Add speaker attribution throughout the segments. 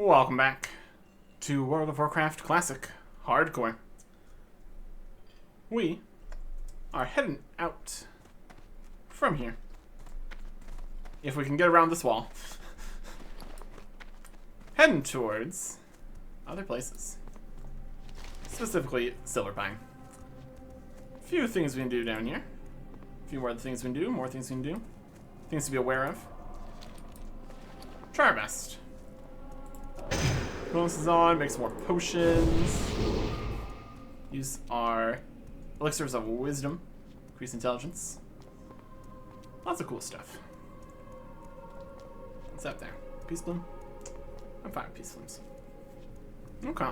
Speaker 1: Welcome back to World of Warcraft Classic Hardcore. We are heading out from here. If we can get around this wall. Heading towards other places. Specifically, Silverpine. A few things we can do down here. A few more things we can do, more things we can do. Things to be aware of. Try our best. Bonus is on, make some more potions. Use our elixirs of wisdom. Increase intelligence. Lots of cool stuff. What's up there? Peace bloom? I'm fine with peace blooms. Okay.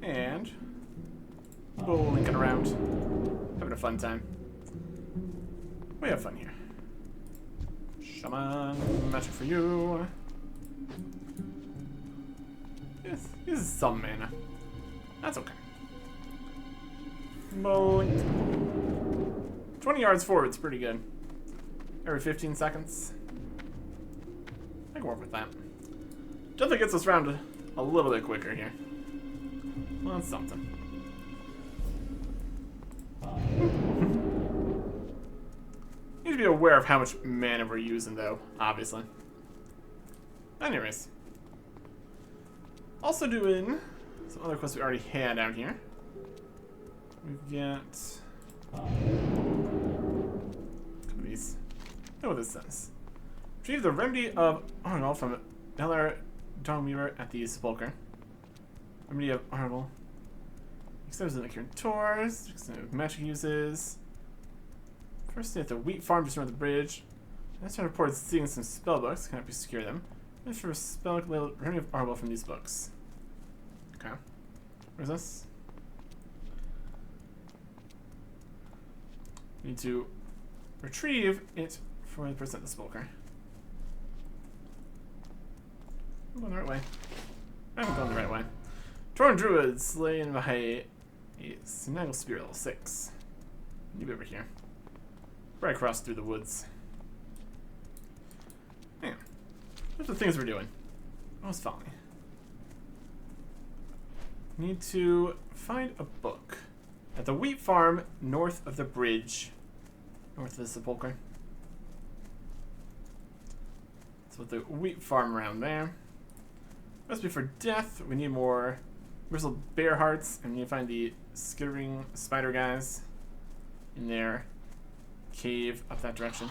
Speaker 1: And linking around. Having a fun time. We have fun here. Shaman, magic for you. Yes, this is some mana. That's okay. Blink. 20 yards forward's pretty good. Every 15 seconds. I can work with that. Definitely gets us around a little bit quicker here. Well, that's something. Need to be aware of how much mana we're using, though, obviously. Anyways. Also doing some other quests we already had out here. We've got a couple of these. I know what this says. Retrieve the remedy of Arnold from Neller Dongmuir at the Sepulchre. Remedy of Arnold. Extends the Cure Tours. Magic uses. First, at the wheat farm just north of the bridge. Next time, reports seeing some spell books. Cannot be secure them. Let's for a spell remedy of Arnold from these books. Okay. Where's this? We need to retrieve it for the person at the Sepulchre. I'm going the right way. I haven't gone the right way. Torn Druid slain by a Snaggle Spear level 6. You be over here. Right across through the woods. Man. Those are the things we're doing. Almost follow me. Need to find a book. At the wheat farm north of the bridge. North of the Sepulchre. So the wheat farm around there. Must be for death. We need more bristled bear hearts. And we need to find the skittering spider guys in their cave up that direction.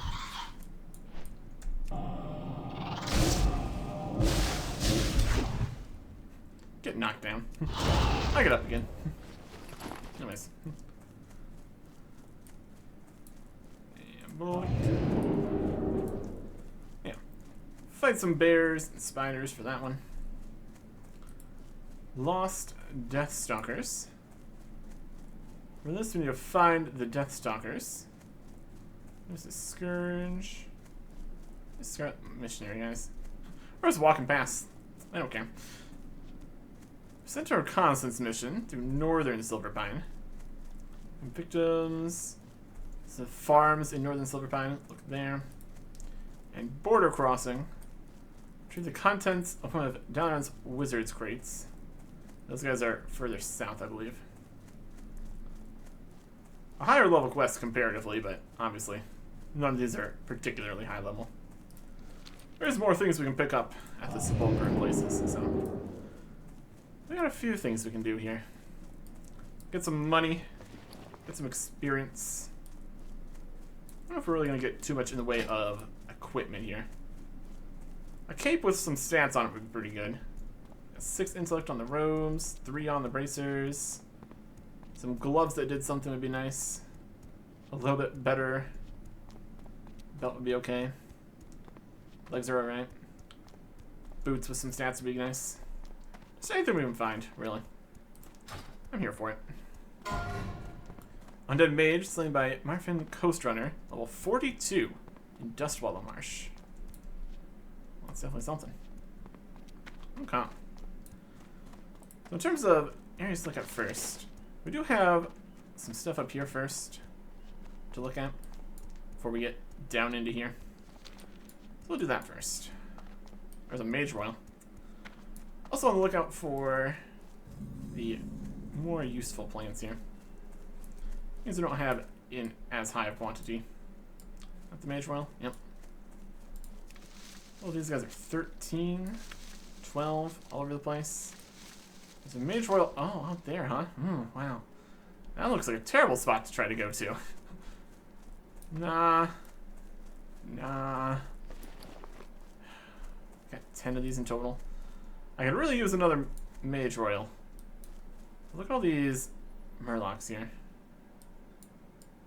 Speaker 1: Get knocked down. I get up again. Anyways. Yeah. Fight some bears and spiders for that one. Lost Deathstalkers. For this, we need to find the Deathstalkers. There's a Scourge. Scarlet Missionary, guys. We're just walking past. I don't care. Sent to a reconnaissance mission through northern Silverpine. Victims. The farms in northern Silverpine. Look there. And border crossing. Retrieve the contents of one of Dalaran's wizard's crates. Those guys are further south, I believe. A higher level quest comparatively, but obviously none of these are particularly high level. There's more things we can pick up at the Sepulchre and places, so we got a few things we can do here. Get some money, get some experience. I don't know if we're really gonna get too much in the way of equipment here. A cape with some stats on it would be pretty good. 6 intellect on the robes, 3 on the bracers. Some gloves that did something would be nice. A little bit better belt would be okay. Legs are alright. Boots with some stats would be nice. Just anything we can find, really. I'm here for it. Undead Mage, slain by Marfin Coastrunner, level 42 in Dustwallow Marsh. Well, that's definitely something. Okay. So in terms of areas to look at first, we do have some stuff up here first to look at before we get down into here. So we'll do that first. There's a Mage Royal. Also on the lookout for the more useful plants here. Things we don't have in as high a quantity. At the mage royal? Yep. Oh, these guys are 13, 12, all over the place. There's a mage royal. Oh, out there, huh? Wow. That looks like a terrible spot to try to go to. Nah. Got 10 of these in total. I could really use another mage royal. Look at all these murlocs here.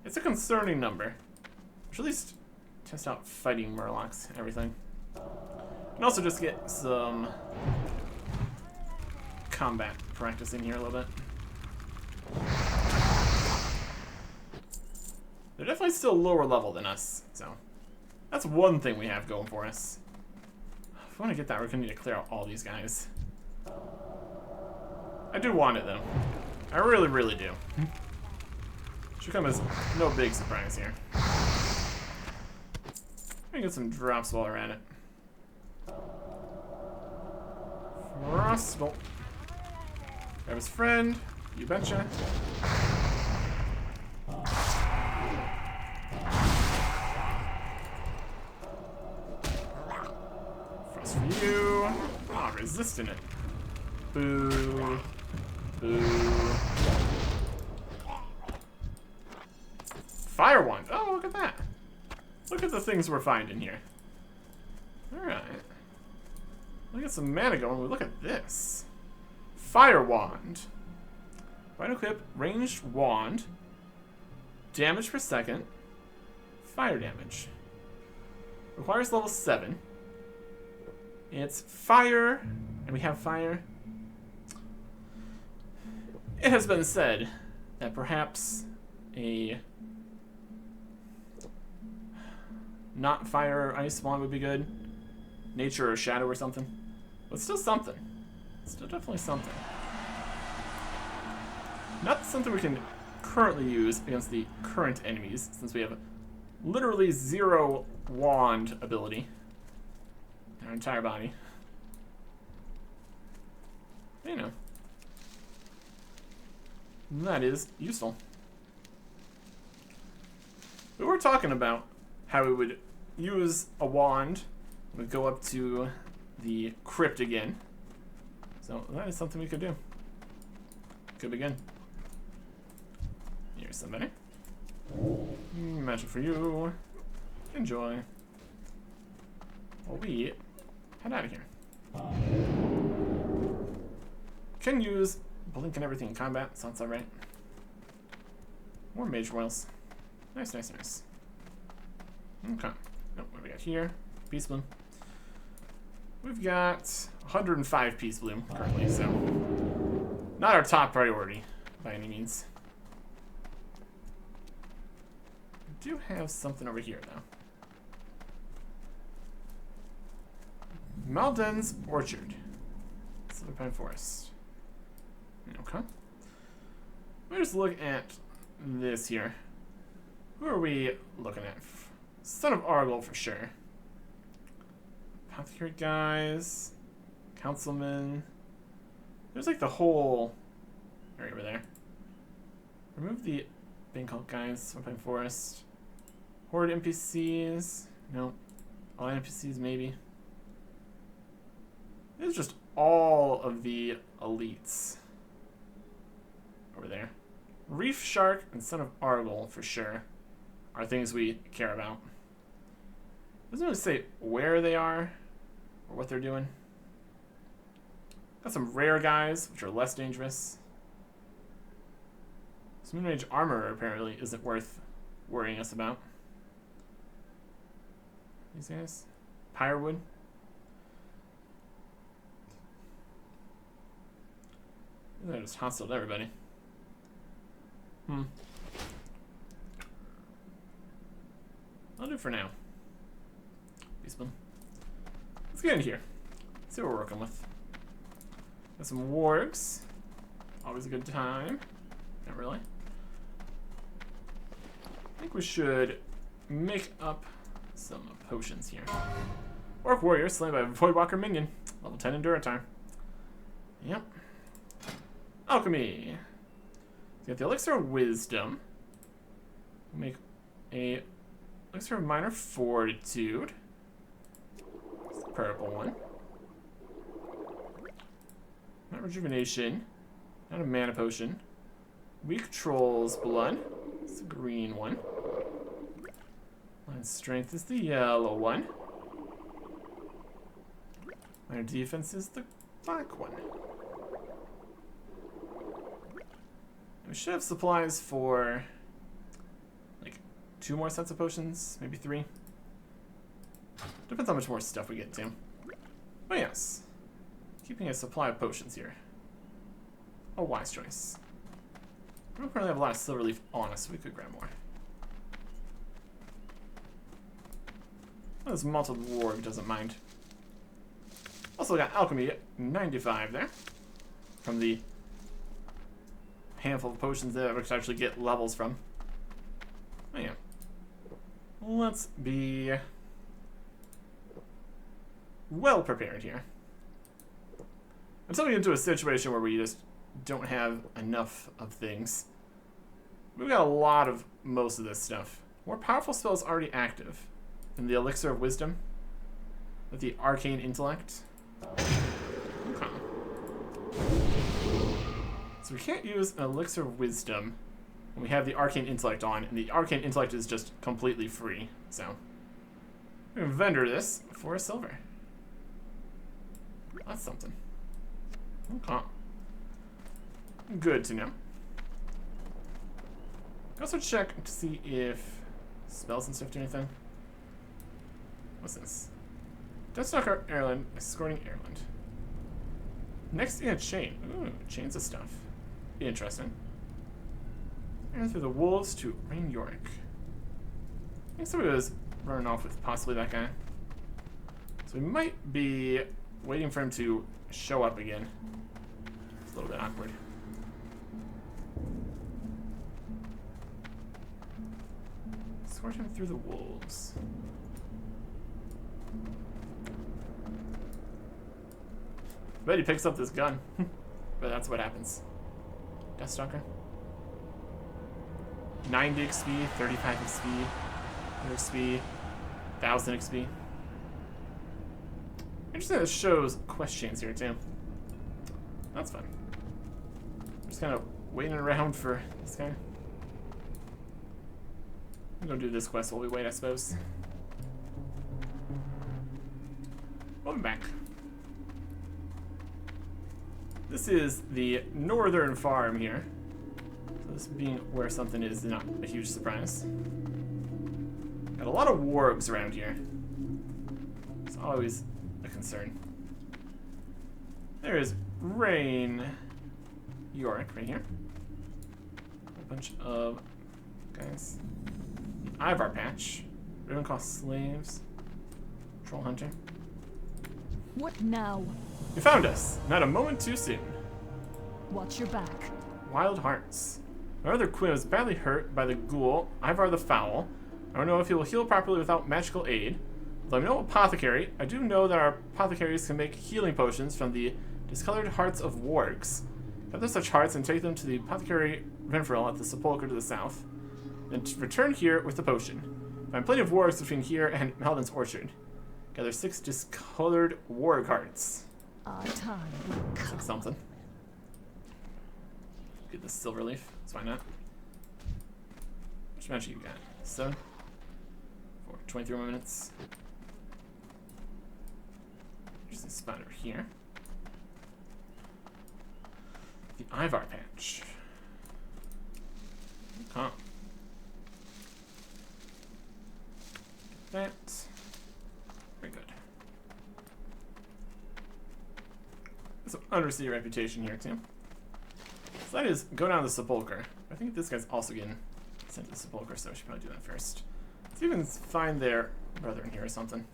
Speaker 1: It's a concerning number. We should at least test out fighting murlocs and everything. And also just get some combat practice in here a little bit. They're definitely still lower level than us, so that's one thing we have going for us. If we want to get that, we're going to need to clear out all these guys. I do want it, though. I really, really do. Should come as no big surprise here. Let me get some drops while we're at it. Frostbolt. Grab his friend. You betcha. Frost for you. Ah, oh, resisting it. Boo. Boo. Fire wand. Oh, look at that. Look at the things we're finding here. Alright. Look at some mana going. Look at this. Fire wand. Right equip, ranged wand. Damage per second. Fire damage. Requires level 7. It's fire. And we have fire. It has been said that perhaps a not fire or ice wand would be good. Nature or shadow or something. But still something. Still definitely something. Not something we can currently use against the current enemies, since we have literally 0 wand ability in our entire body. You know. That is useful. We were talking about how we would use a wand. We'd go up to the crypt again. So that is something we could do. Could begin. Here's somebody. Magic for you. Enjoy. Well, we head out of here. Can use blink and everything in combat. Sounds alright. More mage royals. Nice, nice, nice. Okay. Oh, what do we got here? Peace bloom. We've got 105 peace bloom currently, so not our top priority by any means. We do have something over here, though. Malden's Orchard. Silver Pine Forest. Okay. Let me just look at this here. Who are we looking at? Son of Argol for sure. Apothecary guys. Councilman. There's like the whole area over there. Remove the Bangkok guys. Silver Pine Forest. Horde NPCs. No. All NPCs maybe. This is just all of the elites over there. Reef Shark and Son of Argol for sure are things we care about. Doesn't really say where they are or what they're doing. Got some rare guys, which are less dangerous. Some mid-range armor apparently isn't worth worrying us about. These guys. Pyrewood. They're just hostile to everybody. I'll do for now. Peaceful. Let's get in here. See what we're working with. Got some wargs. Always a good time. Not really. I think we should make up some potions here. Orc warrior slain by a Voidwalker minion. Level 10 Endurance time. Yep. Alchemy. So get the Elixir of Wisdom. We'll make a Elixir of Minor Fortitude. It's the purple one. Not Rejuvenation. Not a Mana Potion. Weak Troll's Blood. It's the green one. Line Strength is the yellow one. Minor Defense is the black one. And we should have supplies for like 2 more sets of potions, maybe 3. Depends how much more stuff we get to. But yes, keeping a supply of potions here. A wise choice. We don't currently have a lot of silver leaf on us, so we could grab more. Well, this malted warg doesn't mind. Also got alchemy at 95 there. From the handful of potions that we could actually get levels from. Oh yeah. Let's be well prepared here. Until we get into a situation where we just don't have enough of things. We've got a lot of most of this stuff. More powerful spells already active. In the Elixir of Wisdom. With the Arcane Intellect. Okay. So we can't use an Elixir of Wisdom when we have the Arcane Intellect on, and the Arcane Intellect is just completely free. So we're gonna vendor this for a silver. That's something. Okay. Good to know. Also check to see if spells and stuff do anything. What's this? Deathstalker Airland, escorting Airland. Next in a chain. Ooh, chains of stuff. Be interesting. And through the wolves to Rain Yorick. I think somebody was running off with possibly that guy. So we might be waiting for him to show up again. It's a little bit awkward. Escort him through the wolves. I bet he picks up this gun. But that's what happens. Deathstalker. 90 XP, 35 XP, 100 XP, 1000 XP. Interesting that it shows quest chains here too. That's fun. Just kind of waiting around for this guy. I'm gonna do this quest while we wait, I suppose. Welcome back. This is the northern farm here. So this being where something is not a huge surprise. Got a lot of wargs around here. It's always a concern. There is Rain Yorick right here. A bunch of guys. The Ivar Patch. Ribbon cost slaves. Troll Hunter.
Speaker 2: What now?
Speaker 1: You found us. Not a moment too soon.
Speaker 2: Watch your back.
Speaker 1: Wild Hearts. My brother Quinn was badly hurt by the ghoul, Ivar the Foul. I don't know if he will heal properly without magical aid. Though I'm no apothecary, I do know that our apothecaries can make healing potions from the discolored hearts of wargs. Gather such hearts and take them to the apothecary Renfrel at the sepulchre to the south. Then return here with the potion. Find plenty of wargs between here and Malden's orchard. Gather 6 discolored warg hearts.
Speaker 2: Our time will come.
Speaker 1: Like something. Get this silver leaf. That's why not. Which magic you got? 7? 4. 23 more minutes. There's a spot over here. The Ivar Patch. Huh. Get that. Very good. Some undersea reputation here too. So that is go down to the sepulchre. I think this guy's also getting sent to the sepulchre, so I should probably do that first. Let's even find their brother in here or something.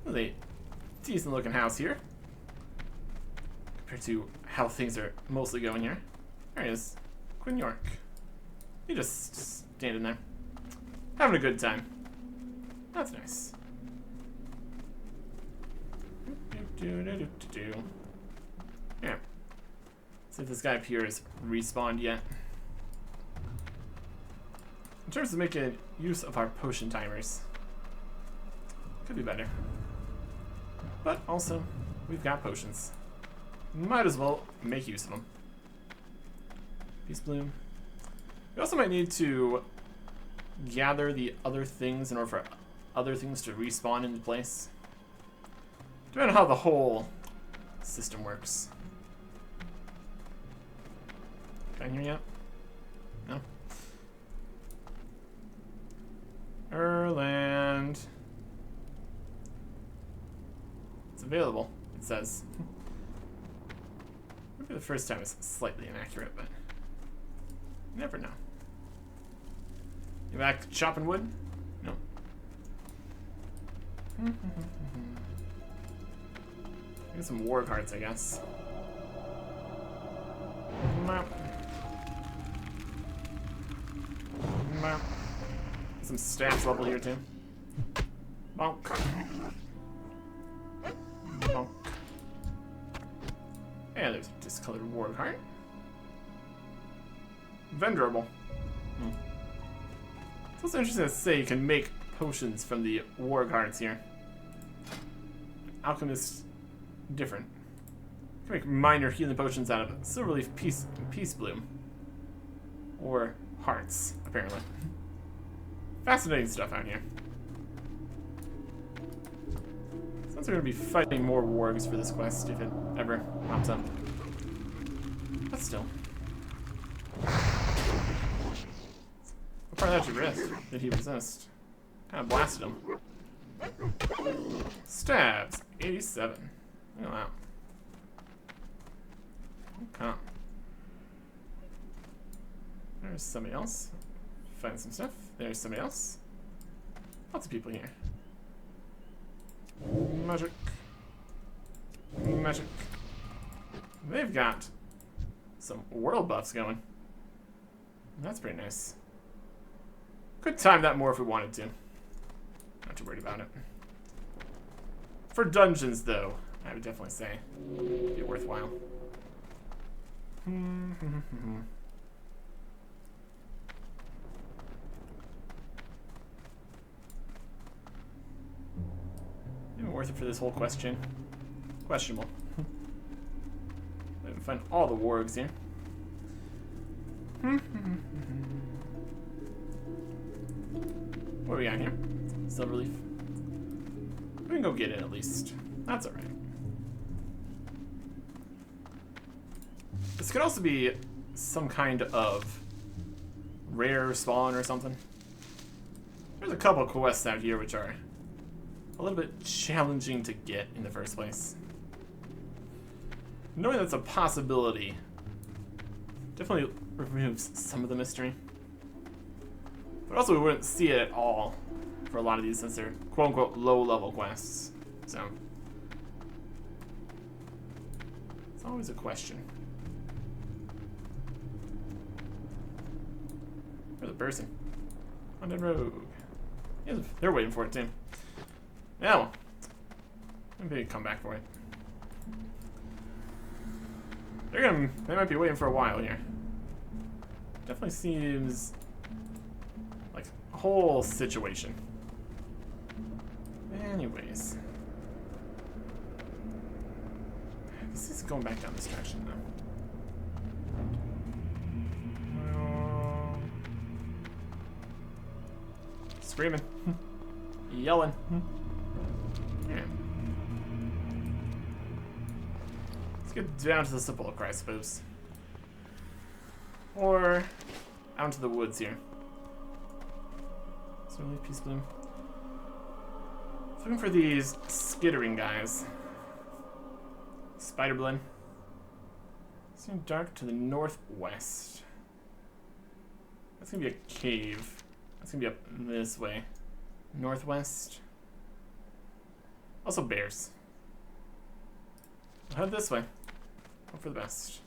Speaker 1: Well, a decent looking house here compared to how things are mostly going here. There he is, Quinn York. He just standing there, having a good time. That's nice. Yeah. See if this guy up here is respawned yet. In terms of making use of our potion timers, could be better. But also, we've got potions. Might as well make use of them. Peace Bloom. We also might need to gather the other things in order for other things to respawn into place. Depending on how the whole system works. Can I hear yet? No? Erland. It's available, it says. Maybe the first time is slightly inaccurate, but you never know. You back chopping wood? No. Get some war cards, I guess. Map. Map. Some stats level here too. Bonk. Bonk. And there's a discolored war card. Venerable. It's also interesting to say you can make potions from the war cards here. Alchemist different. You can make minor healing potions out of Silverleaf Peace Bloom. Or hearts, apparently. Fascinating stuff out here. Sounds like we're gonna be fighting more wargs for this quest if it ever pops up. But still. What part of that wrist did he resist? Kind of blasted him. Stabs, 87. Look at that. Okay. There's somebody else. Find some stuff. There's somebody else. Lots of people here. Magic. Magic. They've got some world buffs going. That's pretty nice. Could time that more if we wanted to. Not too worried about it. For dungeons, though, I would definitely say it'd be worthwhile. Even worth it for this whole question. Questionable. I didn't find all the wargs here. What do we got here? Silverleaf. We can go get it at least. That's alright. This could also be some kind of rare spawn or something. There's a couple of quests out here which are a little bit challenging to get in the first place. Knowing that's a possibility definitely removes some of the mystery. But also we wouldn't see it at all for a lot of these since they're quote-unquote low-level quests. So it's always a question. Where's the person? Undead Rogue. Yeah, they're waiting for it too. Yeah, well, maybe come back for it. They might be waiting for a while here. Definitely seems like a whole situation. Anyways. This is going back down this direction now. Screaming. Yelling. Yeah. Let's get down to the sepulchre, I suppose. Or out into the woods here. So really Peace Bloom. Looking for these skittering guys. Spider Blood. Seems dark to the northwest. That's gonna be a cave. That's gonna be up this way. Northwest. Also bears. We'll head this way. Hope for the best.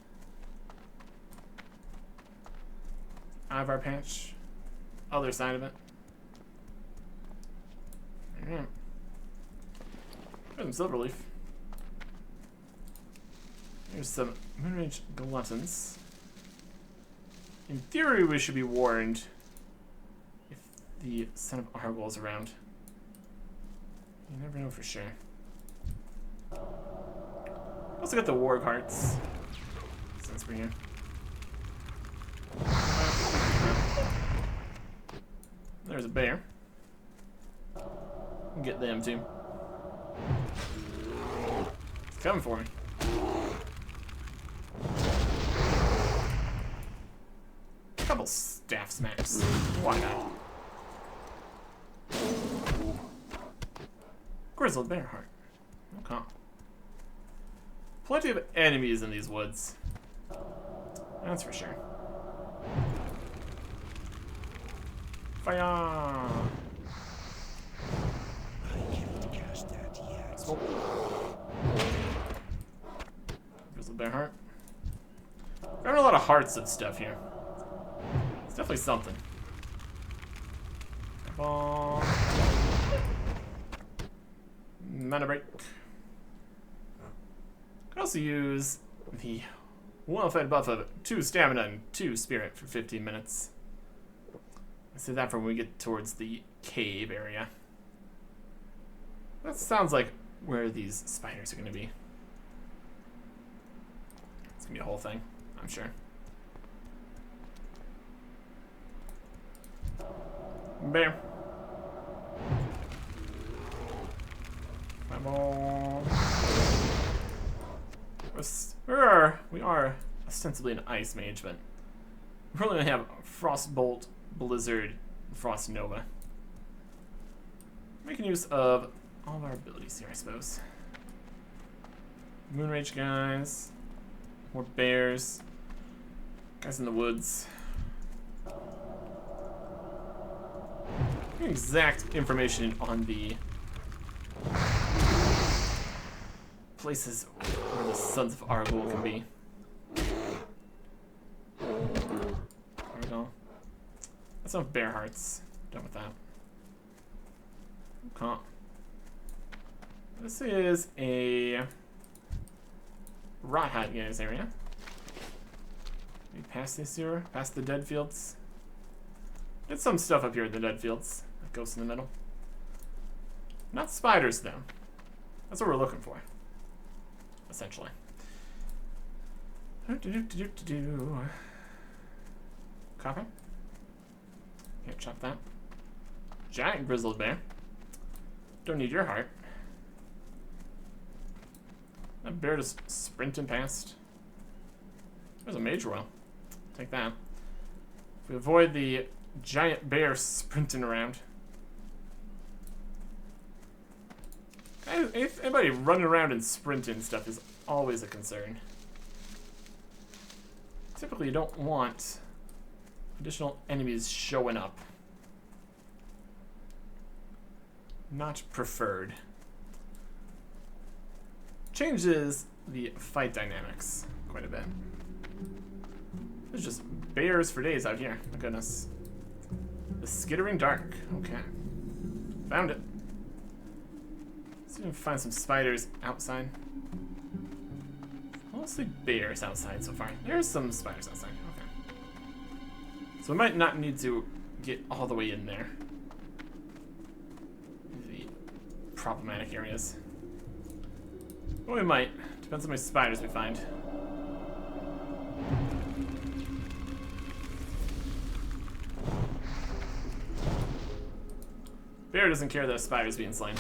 Speaker 1: Out of our patch. Other side of it. Alright. There's some Silverleaf. There's some Moonrage Gluttons. In theory, we should be warned if the Son of Argol is around. You never know for sure. Also got the Warg Hearts. Since we're here. There's a bear. Get them too. It's coming for me. A couple staff smacks. Why not? Grizzled bear heart. Okay. Plenty of enemies in these woods. That's for sure. Fire!
Speaker 3: I can't cast that yet.
Speaker 1: Smoke. Grizzled bear heart. Found a lot of hearts and stuff here. It's definitely something. Ball. Mana break. Could also use the well-fed buff of 2 stamina and 2 spirit for 15 minutes. Let's do that for when we get towards the cave area. That sounds like where these spiders are going to be. It's going to be a whole thing, I'm sure. Bear. Fireball. We are ostensibly an ice mage, but we really only have Frostbolt, Blizzard, and Frost Nova. Making use of all of our abilities here, I suppose. Moonrage guys, more bears, guys in the woods. Exact information on the places where the Sons of Argol can be. There we go. That's enough bear hearts. Done with that. Okay. This is a Rot Hat guys area. We pass this here, past the dead fields. Did some stuff up here in the dead fields. That ghost in the middle. Not spiders though. That's what we're looking for. Essentially. Copper. Can't chop that. Giant grizzled bear. Don't need your heart. That bear just sprinting past. There's a mage royal. Take that. If we avoid the giant bear sprinting around. Anybody running around and sprinting stuff is always a concern. Typically, you don't want additional enemies showing up. Not preferred. Changes the fight dynamics quite a bit. There's just bears for days out here. My goodness. The Skittering Dark. Okay. Found it. Let's see if we can find some spiders outside. Mostly bears outside so far. There's some spiders outside. Okay. So we might not need to get all the way in there. The problematic areas. But we might. Depends on how many spiders we find. Bear doesn't care that a spider's being slain.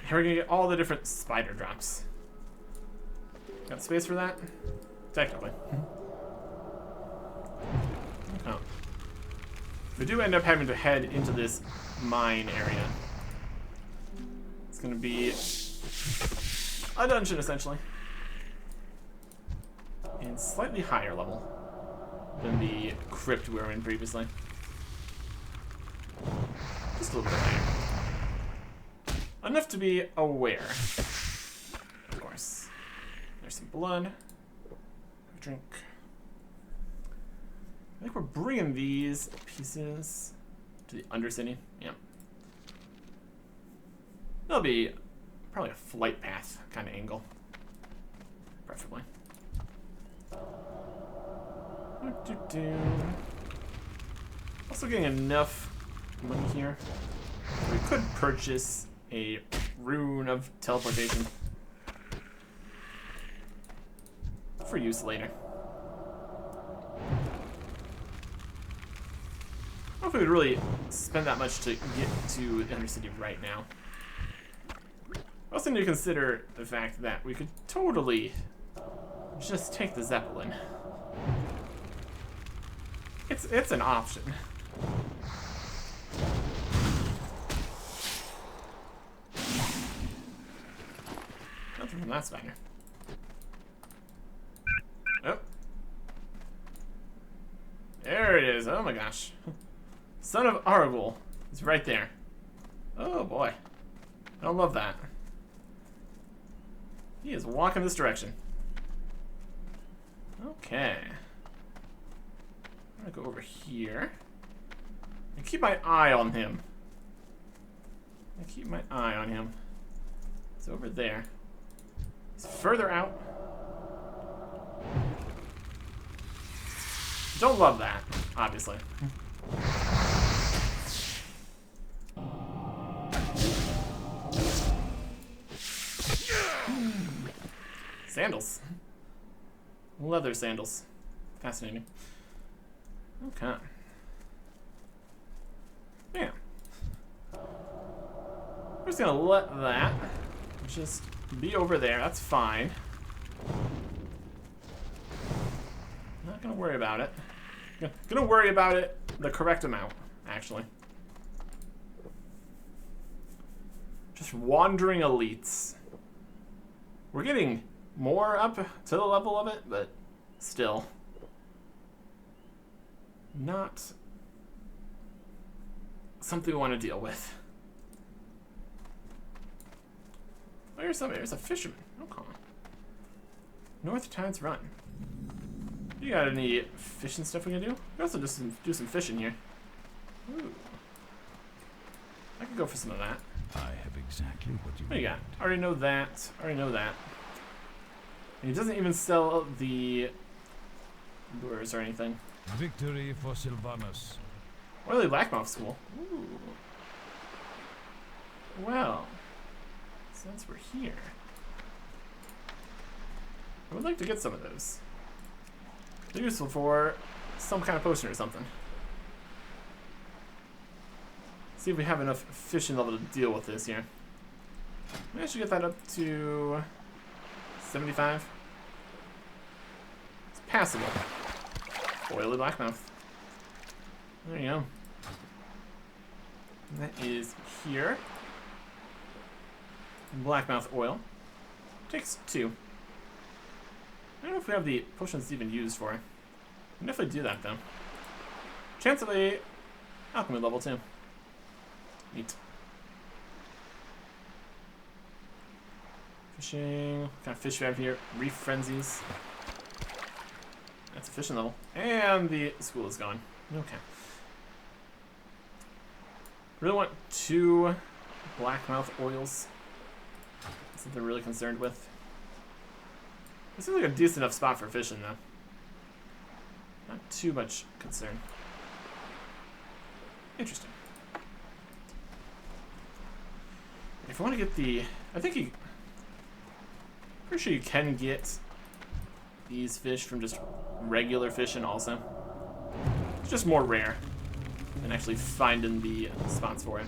Speaker 1: Here we're gonna get all the different spider drops. Got space for that? Technically. Oh. If we do end up having to head into this mine area, it's gonna be a dungeon essentially. And slightly higher level than the crypt we were in previously. Just a little bit higher. Enough to be aware. Of course. There's some blood. Drink. I think we're bringing these pieces to the Undercity. Yeah. That'll be probably a flight path kind of angle. preferably. Do-do-do. Also getting enough money here. We could purchase a rune of teleportation for use later. I don't know if we would really spend that much to get to the Undercity right now. I also need to consider the fact that we could totally just take the Zeppelin. It's an option. Nothing from that spider. Oh. There it is. Oh my gosh. Son of Argul is right there. Oh boy. I don't love that. He is walking this direction. Okay. I'm gonna go over here. And keep my eye on him. Keep my eye on him. It's over there. He's further out. Don't love that, obviously. Sandals. Leather sandals. Fascinating. Okay. Yeah. We're just gonna let that just be over there. That's fine. Not gonna worry about it. Gonna worry about it the correct amount, actually. Just wandering elites. We're getting more up to the level of it, but still. Not something we want to deal with. Oh, there's a fisherman. Okay. North Tides Run. You got any fishing stuff we can do? We can also just do some fishing here. Ooh. I could go for some of that.
Speaker 3: I have exactly what you
Speaker 1: What do you got? Already know that. Already know that. And he doesn't even sell the lures or anything.
Speaker 3: Victory for Sylvanus.
Speaker 1: Oily Blackmouth School. Ooh. Well, since we're here, I would like to get some of those. They're useful for some kind of potion or something. See if we have enough fishing level to deal with this here. Maybe I should get that up to 75. It's passable. Oily Blackmouth. There you go. And that is here. Blackmouth oil. Takes 2. I don't know if we have the potions even used for it. We can definitely do that though. Chance of a alchemy level 2. Neat. Fishing. What kind of fish we have here? Reef Frenzies. That's a fishing level. And the school is gone. Okay. Really want 2 Blackmouth oils. Something I'm really concerned with. This seems like a decent enough spot for fishing though. Not too much concern. Interesting. If I want to get the, I think you, pretty sure you can get these fish from just regular fishing also. It's just more rare than actually finding the spots for it.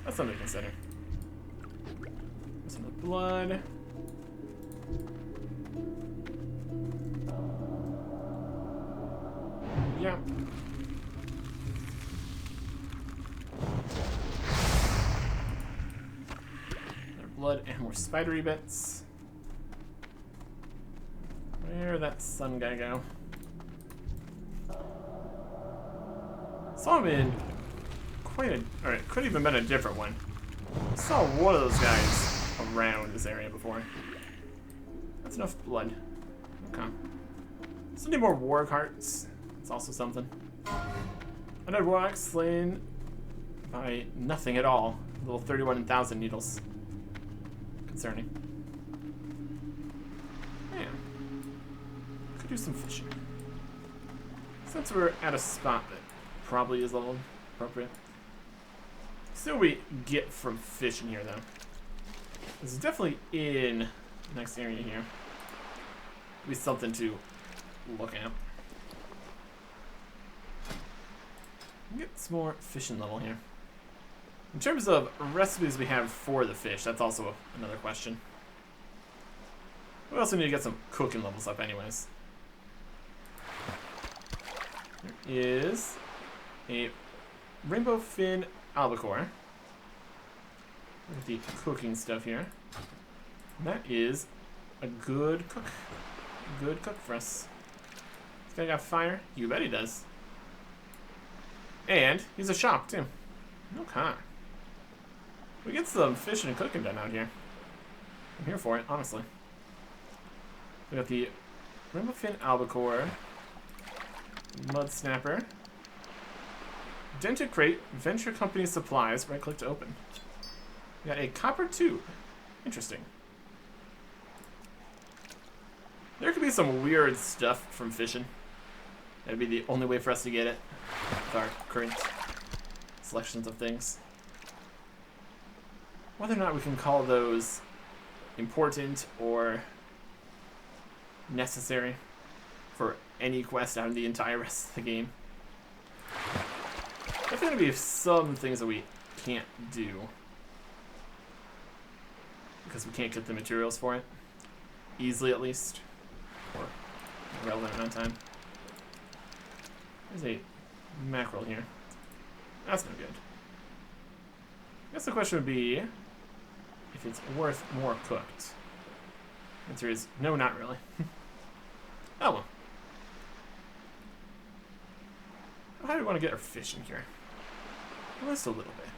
Speaker 1: That's something to consider. Some of the blood. Yeah. Blood and more spidery bits. Where'd that sun guy go? Saw him in quite a, or it could have even been a different one. Saw one of those guys around this area before. That's enough blood. Okay. Still need more war carts. It's also something. Undead warlock slain by nothing at all. Little 31,000 needles. Concerning. Yeah. Could do some fishing. Since we're at a spot that probably is leveled appropriate. See what we get from fishing here, though. This is definitely in the next area here. Be something to look at. Get some more fishing level here. In terms of recipes we have for the fish, that's also another question. We also need to get some cooking levels up anyways. There is a rainbow fin albacore. Look at the cooking stuff here. And that is a good cook. Good cook for us. This guy got fire? You bet he does. And he's a shop too. Okay. We get some fishing and cooking done out here. I'm here for it, honestly. We got the rainbow fin albacore, mud snapper, dented crate, venture company supplies. Right click to open. We got a copper tube. Interesting. There could be some weird stuff from fishing. That'd be the only way for us to get it with our current selections of things. Whether or not we can call those important or necessary for any quest out of the entire rest of the game. There's going to be some things that we can't do because we can't get the materials for it easily, at least, or a relevant amount of time. There's a mackerel here. That's no good. I guess the question would be if it's worth more cooked. The answer is no, not really. Oh well. How do we want to get our fish in here? Just a little bit.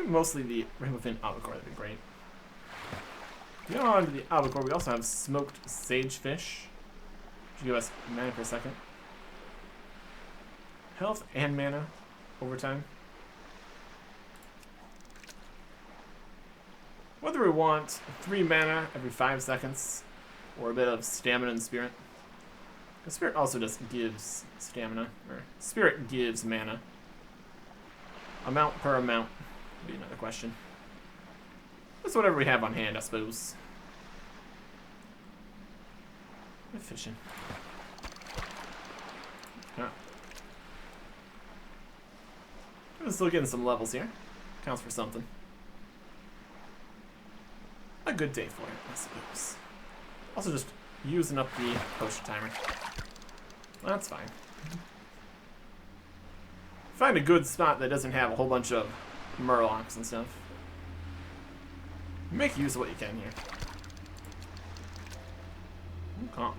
Speaker 1: Mostly the rainbow fin albacore, that'd be great. Beyond the albacore, we also have smoked sagefish, which will give us mana per second. Health and mana over time. Whether we want 3 mana every 5 seconds, or a bit of stamina and spirit. The spirit also just gives stamina, or spirit gives mana. Amount per amount would be another question. Just whatever we have on hand, I suppose. Efficient. Huh. I'm still getting some levels here. Counts for something. A good day for it, I suppose. Also just using up the potion timer. Well, that's fine. Find a good spot that doesn't have a whole bunch of murlocs and stuff. Make use of what you can here. Okay. I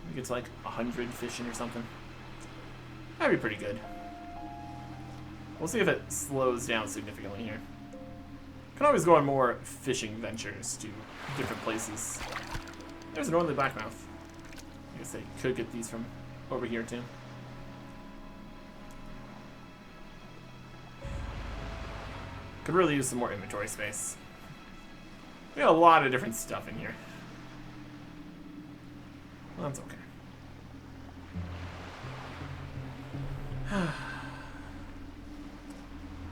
Speaker 1: think it's like 100 fishing or something. That'd be pretty good. We'll see if it slows down significantly here. Can always go on more fishing ventures to different places. There's an Northerly Blackmouth. I guess they could get these from over here too. Could really use some more inventory space. We got a lot of different stuff in here. Well, that's okay.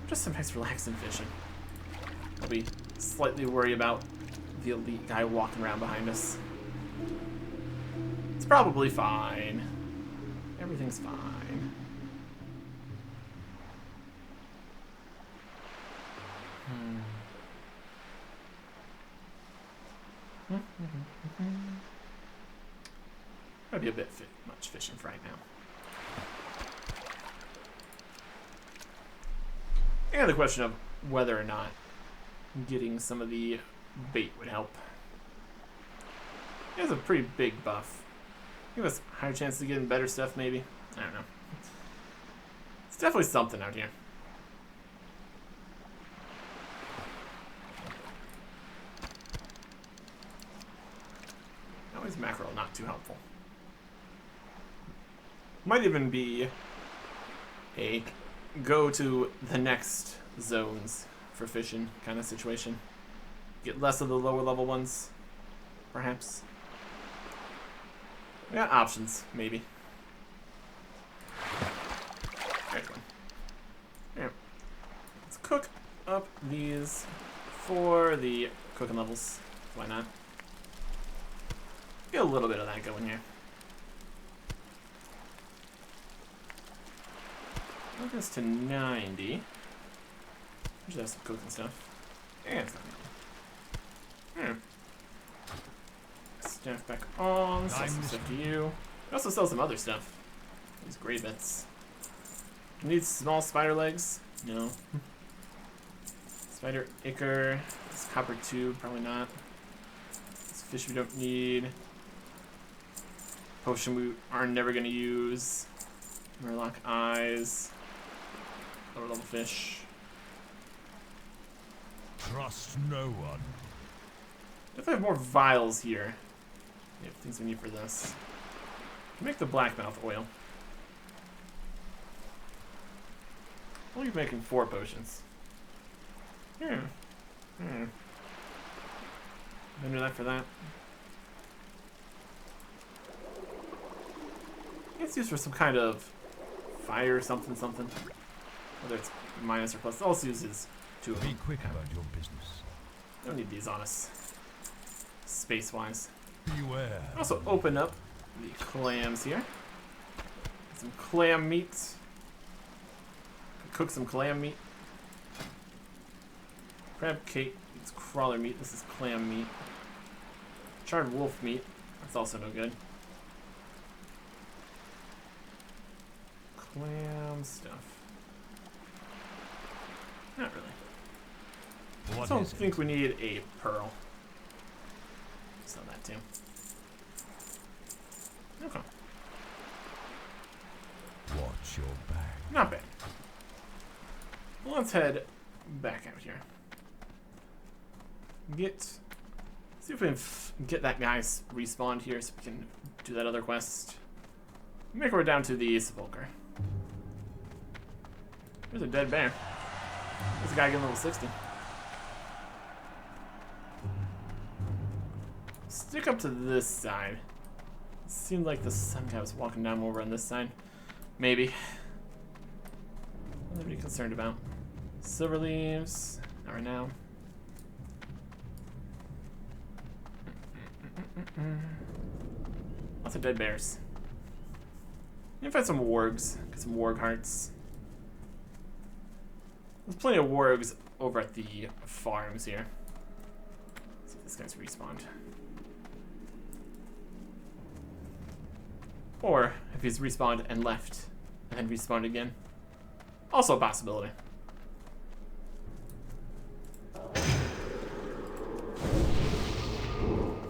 Speaker 1: Just some nice relaxing fishing. I'll be slightly worried about the elite guy walking around behind us. It's probably fine. Everything's fine. Might be a bit much fishing for right now. And the question of whether or not getting some of the bait would help. It has a pretty big buff. Give us a higher chance of getting better stuff, maybe. I don't know. It's definitely something out here. Always mackerel, not too helpful. Might even be a go to the next zones for fishing kind of situation. Get less of the lower level ones, perhaps. We got options, maybe. There's one. Yeah. Let's cook up these for the cooking levels. Why not? Get a little bit of that going here. Look this to 90. Should have some cooking stuff. Yeah, it's not bad. Staff back on. Sell some stuff to you. We also sell some other stuff. These gray bits. Need small spider legs? No. Spider ichor. This copper tube, probably not. This fish we don't need. Potion we are never gonna use. Murloc eyes. Lower level fish.
Speaker 3: Trust no one.
Speaker 1: If I have more vials here, we have things we need for this. Make the blackmouth oil. Only making 4 potions. Gonna do that for that. It's used for some kind of fire something. Whether it's minus or plus. It also uses 2 of them.
Speaker 3: Be quick about your business.
Speaker 1: Don't need these on us. Space-wise.
Speaker 3: Beware.
Speaker 1: Also open up the clams here. Some clam meat. Cook some clam meat. Crab cake. It's crawler meat. This is clam meat. Charred wolf meat. That's also no good. Clam stuff. Not really. I don't think we need a pearl. Sell that too. Okay.
Speaker 3: Watch your back.
Speaker 1: Not bad. Well, let's head back out here. See if we can get that guy respawned here so we can do that other quest. Make our way down to the sepulcher. There's a dead bear. There's a guy getting level 60. Stick up to this side. It seemed like the sun guy was walking down over on this side. Maybe. What are we concerned about? Silver leaves. Not right now. Lots of dead bears. You can find some wargs. Get some warg hearts. There's plenty of wargs over at the farms here. Let's see if this guy's respawned. Or if he's respawned and left and then respawned again. Also a possibility.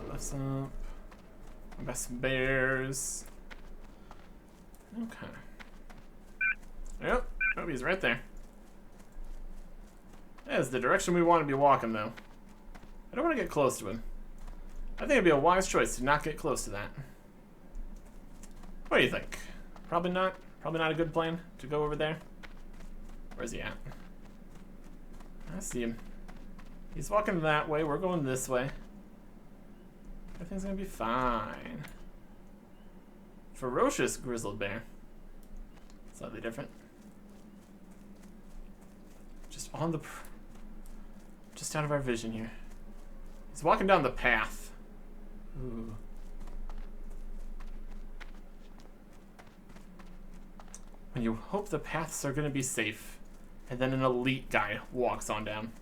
Speaker 1: Buffs up. Best bears. Okay. Yep. Oh, he's right there. That is the direction we want to be walking, though. I don't want to get close to him. I think it'd be a wise choice to not get close to that. What do you think? Probably not? Probably not a good plan to go over there? Where's he at? I see him. He's walking that way. We're going this way. Everything's gonna be fine. Ferocious grizzled bear. Slightly different. Just on the... just out of our vision here. He's walking down the path. Ooh. When you hope the paths are gonna be safe, and then an elite guy walks on down.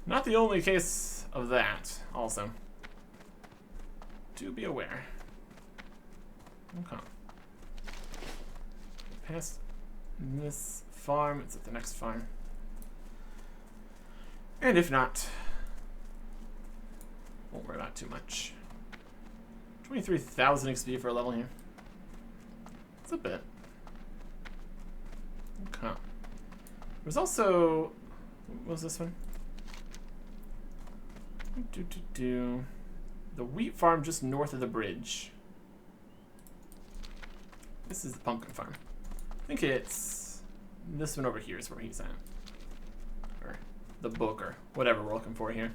Speaker 1: Not the only case of that, also. Do be aware. Okay. Past this farm, it's at the next farm. And if not, won't worry about too much. 23,000 XP for a level here. It's a bit. Okay. There's also... what was this one? The wheat farm just north of the bridge. This is the pumpkin farm. I think it's this one over here is where he's at. Or the book or whatever we're looking for here.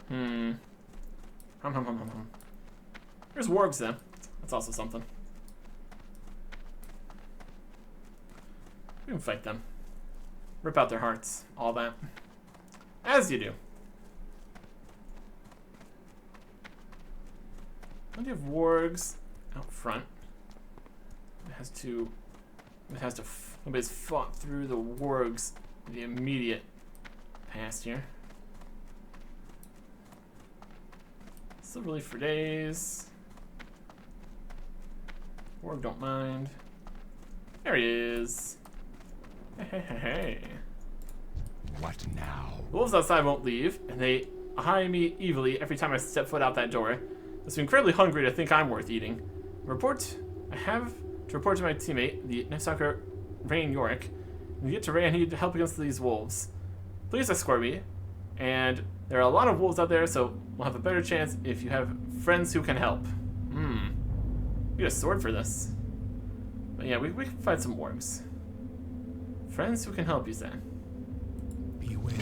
Speaker 1: Hum. There's wargs then. That's also something. We can fight them. Rip out their hearts. All that. As you do. Plenty of wargs out front. Nobody's fought through the wargs in the immediate past here. Still relief for days. Warg don't mind. There he is. Hey.
Speaker 3: What now?
Speaker 1: The wolves outside won't leave, and they eye me evilly every time I step foot out that door. Must be incredibly hungry to think I'm worth eating. I have to report to my teammate, the Night Stalker Rain Yorick. When you get to Ray, I need help against these wolves. Please escort me. And there are a lot of wolves out there, so we'll have a better chance if you have friends who can help. Need a sword for this. But yeah, we can fight some wargs. Friends who can help, you said.
Speaker 3: Beware,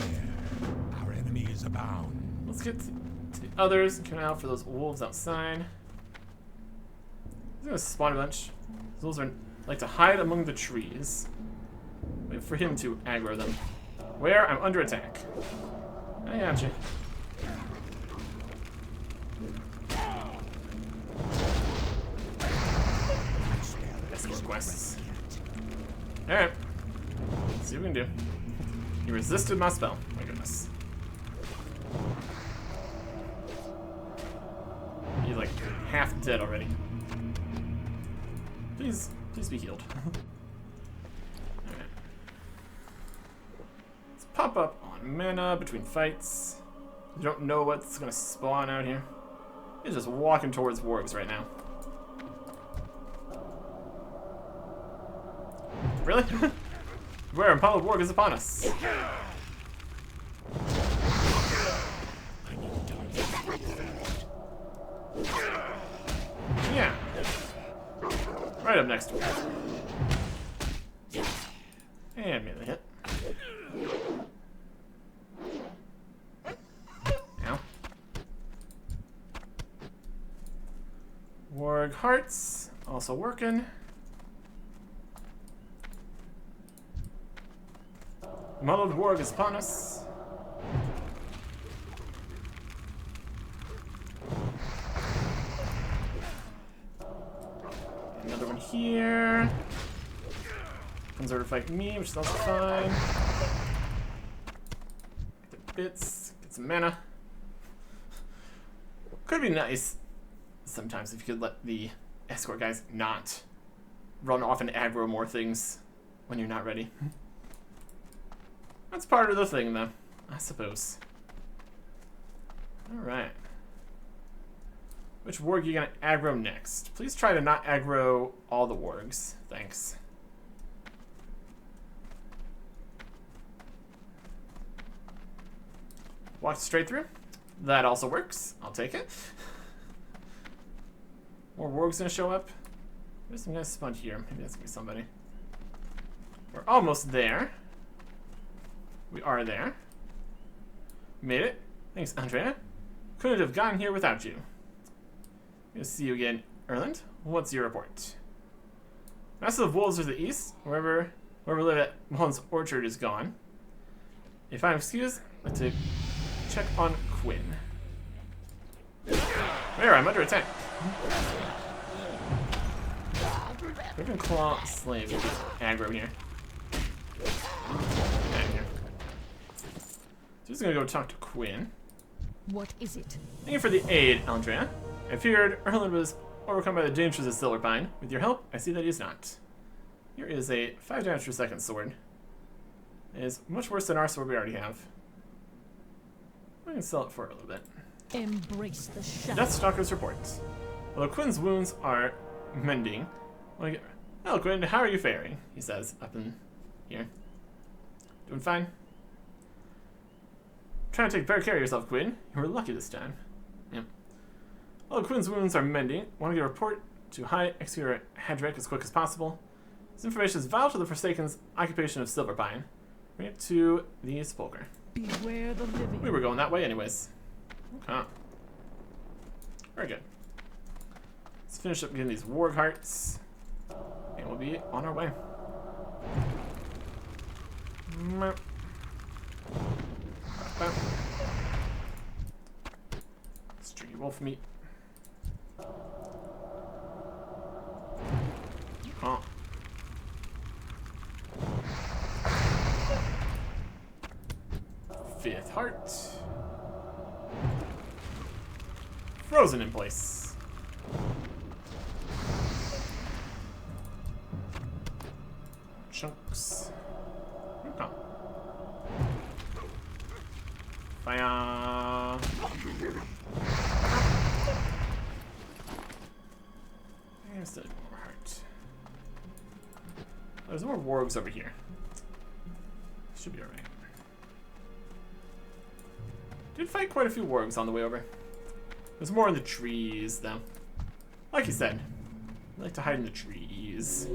Speaker 3: our enemies abound.
Speaker 1: Let's get to the others and keep an eye out for those wolves outside. He's gonna spawn a bunch. Those wolves like to hide among the trees. Wait for him to aggro them. Where? I'm under attack. I got you. Escort quests. Alright. Let's see what we can do. He resisted my spell. My goodness. He's like half dead already. Please be healed. Alright. Let's pop up on mana between fights. You don't know what's gonna spawn out here. He's just walking towards wargs right now. Really? Where Impaled Warg is upon us. Yeah. Right up next to him. And melee hit. Ow. Warg hearts also working. Muddled warg is upon us. Another one here. Comes over to fight me, which is also fine. Get the bits, get some mana. Could be nice sometimes if you could let the escort guys not run off and aggro more things when you're not ready. That's part of the thing, though, I suppose. Alright. Which warg are you gonna aggro next? Please try to not aggro all the wargs. Thanks. Walk straight through. That also works. I'll take it. More wargs gonna show up. There's some nice spot here. Maybe that's gonna be somebody. We're almost there. We are there. Made it. Thanks, Andrea. Couldn't have gotten here without you. Good to see you again, Erland. What's your report? Massive wolves to the east. Wherever we live at Mullen's Orchard is gone. If I'm excused, I'd like to check on Quinn. There, I'm under attack. Riven Claw Slave aggro here. So he's gonna go talk to Quinn.
Speaker 2: What is it?
Speaker 1: Thank you for the aid, Andrea. I feared Erland was overcome by the dangers of Silverpine. With your help, I see that he is not. Here is a 5 damage per second sword. It is much worse than our sword we already have. We can sell it for a little bit.
Speaker 2: Embrace the shadow.
Speaker 1: Deathstalker's report. Although Quinn's wounds are mending, hello Quinn, how are you faring? He says up in here. Doing fine? Trying to take better care of yourself, Quinn. You were lucky this time. Yep. While Quinn's wounds are mending, want to get a report to High Executor Hedrick as quick as possible. This information is vital to the Forsaken's occupation of Silverpine. Bring it to the Sepulchre.
Speaker 2: Beware the living.
Speaker 1: We were going that way anyways. Okay. Very good. Let's finish up getting these warg hearts. And we'll be on our way. Stringy wolf meat. Huh. Fifth heart. Frozen in place. Chunks. Okay. Fire. There's the more heart. There's more wargs over here. Should be alright. Did fight quite a few wargs on the way over. There's more in the trees, though. Like you said, I like to hide in the trees.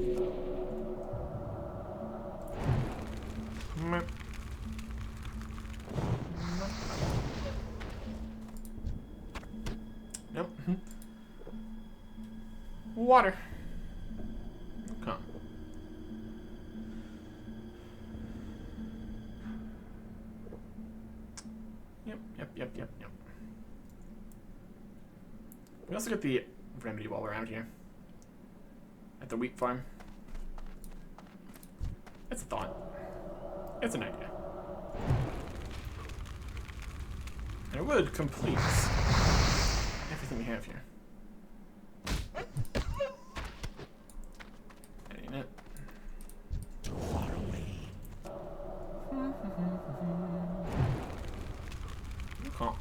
Speaker 1: Nope. Water. Okay. Yep. We also get the remedy while we're around here. At the wheat farm. It's a thought. It's an idea. And it would complete everything we have here. That ain't it.
Speaker 3: Too far away.
Speaker 1: Okay.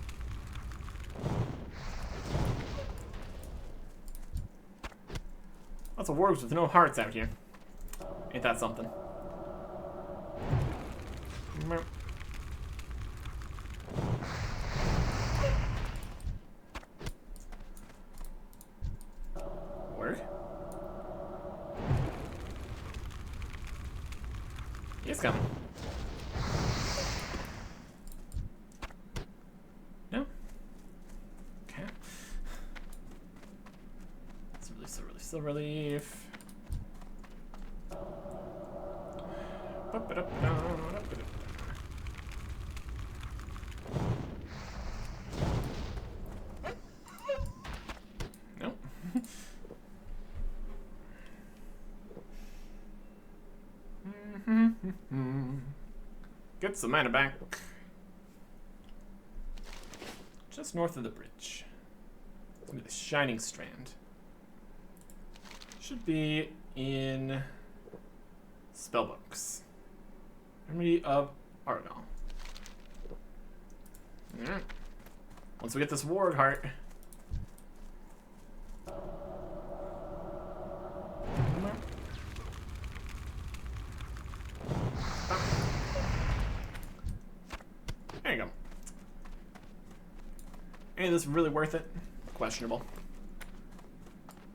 Speaker 1: Lots of wargs with no hearts out here. Ain't that something? Work? He's coming. No? Okay. Still relief. Nope. Get some mana back. Just north of the bridge. Look at the Shining Strand. Should be in Spellbooks. Remedy of Argal. Alright. Once we get this Warg Heart. There you go. Any of this really worth it? Questionable.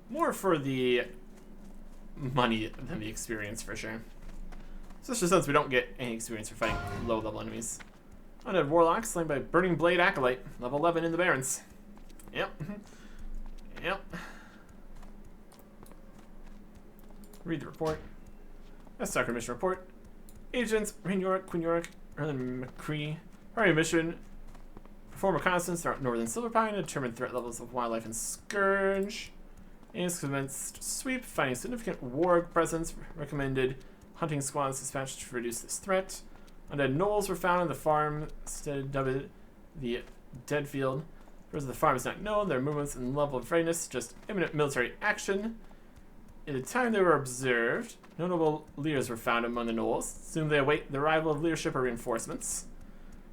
Speaker 1: More for the money than the experience, for sure. Especially since we don't get any experience for fighting low-level enemies. Undead Warlock slain by Burning Blade Acolyte, level 11 in the Barrens. Yep. Yep. Read the report. That's Soccer Mission Report. Agents Rain York, Quinn York, Erlen McCree. Priority mission. Perform reconnaissance throughout northern Silverpine to determine threat levels of wildlife and Scourge. Aims commenced sweep, finding significant warg presence. Recommended hunting squads dispatched to reduce this threat. Undead gnolls were found on the farm, instead dubbed the Dead Field. Birds of the farm is not known, their movements and level of readiness, just imminent military action. In the time they were observed, notable leaders were found among the gnolls. Soon they await the arrival of leadership or reinforcements.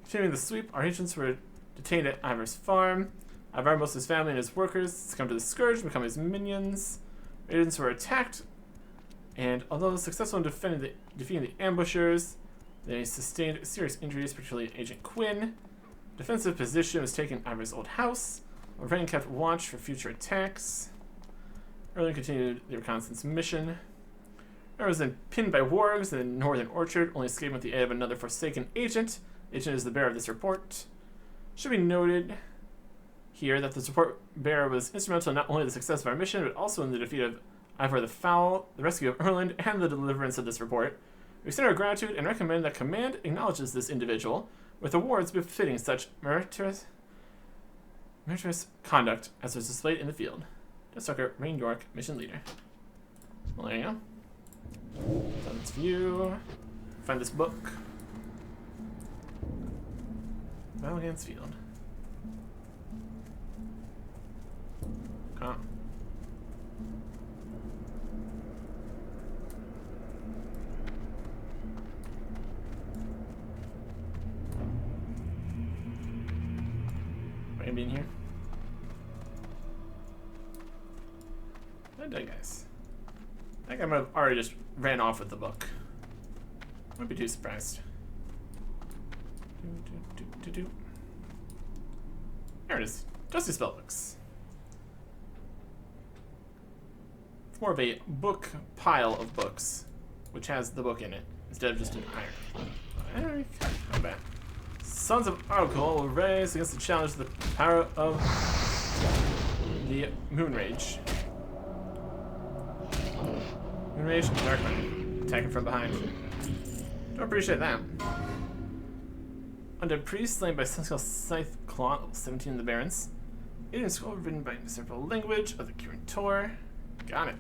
Speaker 1: Continuing the sweep, our agents were detained at Ivar's farm. Ivar, most of his family and his workers succumbed to the Scourge and become his minions. Agents were attacked, and although successful in defeating the ambushers, they sustained serious injuries, particularly Agent Quinn. Defensive position was taken in Ivar's old house. Lorraine kept watch for future attacks. Erling continued the reconnaissance mission. Erling was then pinned by wargs in the northern orchard, only escaping with the aid of another Forsaken agent. The agent is the bearer of this report. Should be noted here that the support bearer was instrumental in not only the success of our mission, but also in the defeat of Ivor the Foul, the rescue of Erland, and the deliverance of this report. We extend our gratitude and recommend that Command acknowledges this individual with awards befitting such meritorious conduct as was displayed in the field. Deathstalker Rain York, mission leader. Well, there you go. Let's view. Find this book. Battle against field. Come. Am I gonna be in here? I did, guys. I think I might have already just ran off with the book. Wouldn't be too surprised. There it is. Dusty Spellbooks. It's more of a book pile of books, which has the book in it, instead of just an iron. Not bad. Sons of Argol will raise against the challenge of the power of the Moonrage. Moonrage and Dark Knight. Attacking from behind. Don't appreciate that. Undead Priest slain by Sensual Scythe Claw, level 17 of the Barons. Alien scroll written by several language of the Kirin Tor. Got it.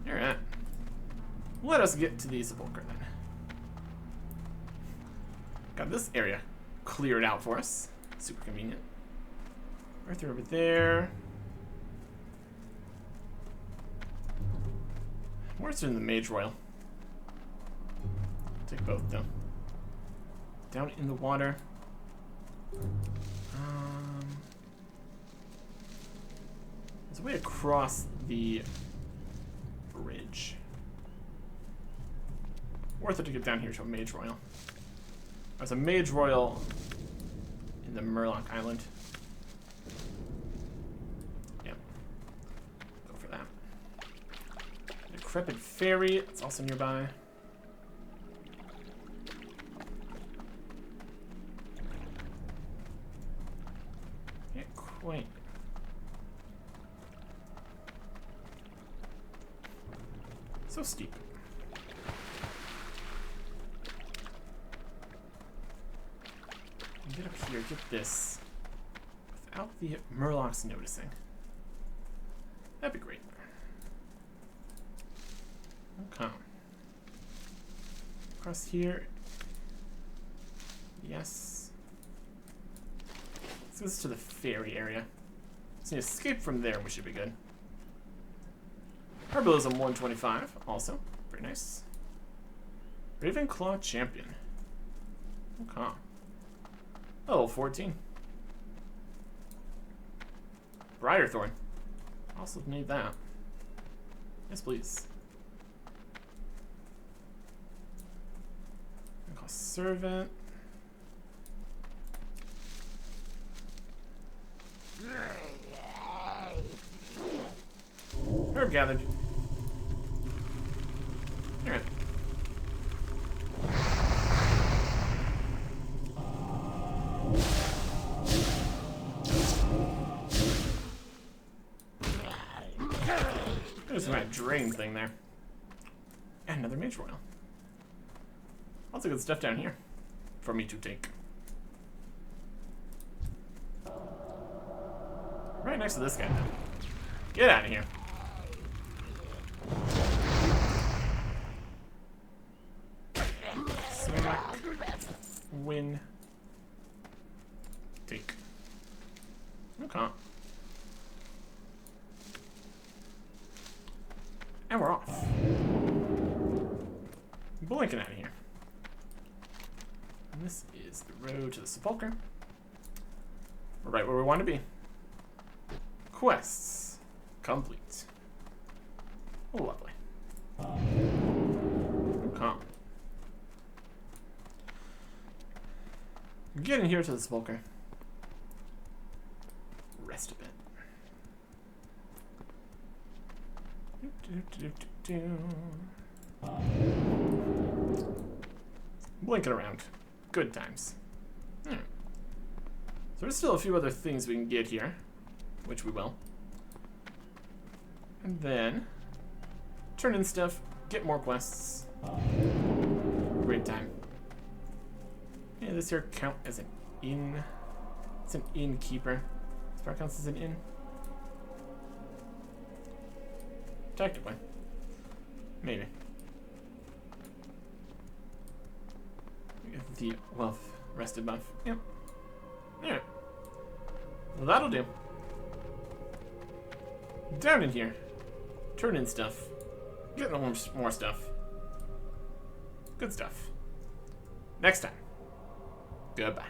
Speaker 1: Alright. Let us get to the Sepulchre then. Got this area cleared out for us. Super convenient. Arthur over there. Where's in the Mage Royal? Take both though. Down in the water. There's a way across the bridge. Worth it to get down here to a Mage Royal. There's a Mage Royal in the Murloc Island. Yep. Go for that. Decrepit Fairy, it's also nearby. Can't quite. So steep. Get up here, get this. Without the Murlocs noticing. That'd be great. Okay. Across here. Yes. Let's go to the ferry area. So you escape from there, we should be good. Herbalism 125, also. Very nice. Ravenclaw Champion. Okay. Level 14. Briarthorn. Also need that. Yes, please. Servant. Herb gathered. Alright. There's my drain thing there. And another Mage Royal. Lots of good stuff down here for me to take. Right next to this guy. Get out of here. Smack. Win. Take. Okay. And we're off. Blinking out of here. And this is the road to the Sepulchre. We're right where we want to be. Quests complete. Oh, lovely. Okay. Getting here to the Sepulchre. rest a bit. Blinking around. Good times. So there's still a few other things we can get here, which we will. And then turn in stuff, get more quests. Great time. Yeah, this here count as an inn. It's an innkeeper. This part counts as an inn. Technically. Maybe. We get the wealth rested buff. Yep. Alright. Well, that'll do. Down in here. Turn in stuff. Get more stuff. Good stuff. Next time. Goodbye.